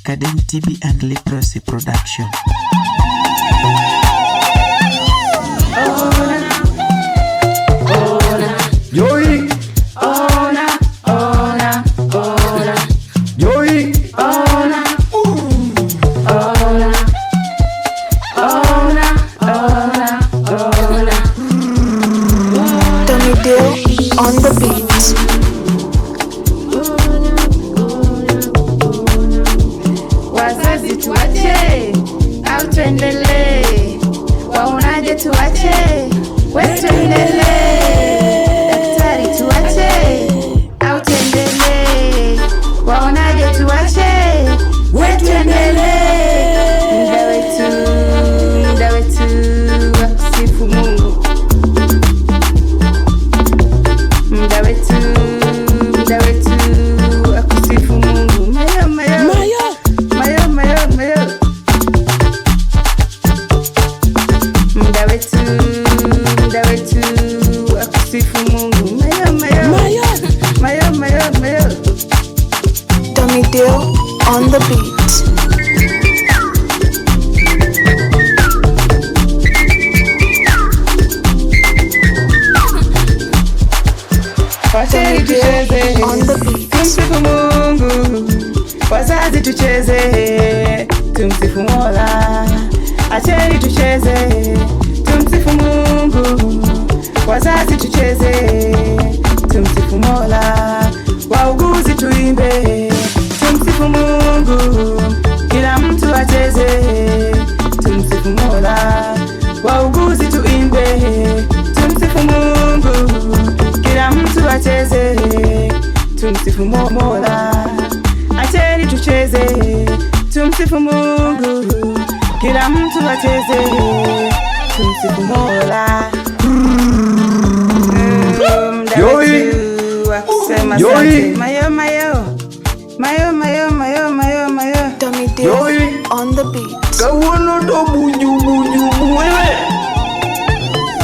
Kadem TB and Leprosy production. Joey. Ona, ona, ona. Joey. Ona. Ona. Ona, ona, ona. Tommy Dale on the beat. Wazazi tuache au tuendelee? Waonaje tuache? We tuendelee. Daktari tuache au tuendelee? Waonaje tuache? We tuendelee. Muda wetu wa kusifu Mungu. Muda wetu wa kusifu Mungu. Mayo, mayo. Mayo, mayo, mayo. Muda wetu wa kusifu Mungu. Mayo, mayo. Mayo, mayo, mayo. Tommy Dale on the beat. Wacheni tucheze, On the beat. tumsifu Mungu. Wazazi tucheze, tumsifu Mola. Acheni tucheze, tumsifu Mungu. Wazazi tucheze, tumsifu Mola. Wauguzi tuimbe, tumsifu Mungu. Kila mtu acheze, tumsifu Mola. Wauguzi tuimbe, tumsifu Mungu. Kila mtu acheze, tumsifu Mola. Acheni tucheze, tumsifu Mungu. Kila mtu acheze, tumsifu Mola. Joey. Wa kusema Joey. asante. Mayo, mayo. Mayo, mayo, mayo, mayo, mayo. Tommy Joey. Dale on the beat. Kawuono to buju wewe.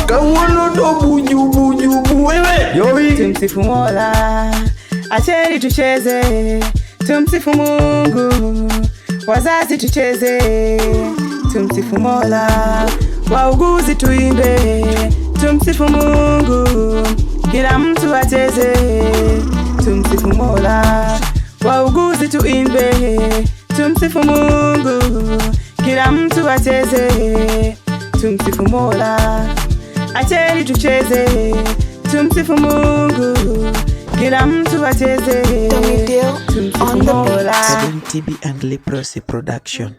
Kawuono to buju wewe. Joey. Tumsifu Mola. Acheni tucheze, tumsifu Mungu. Wazazi tucheze, tumsifu Mola. Wauguzi tuimbe, tumsifu Mungu. Kila mtu acheze, tumsifu Mola. Wauguzi tuimbe, tumsifu Mungu. Kila mtu acheze, tumsifu Mola. Acheni tucheze, tumsifu Mungu. Kila mtu acheze, Tommy Dale tumsifu on the beat. Mola. Kadem TB and Leprosy production.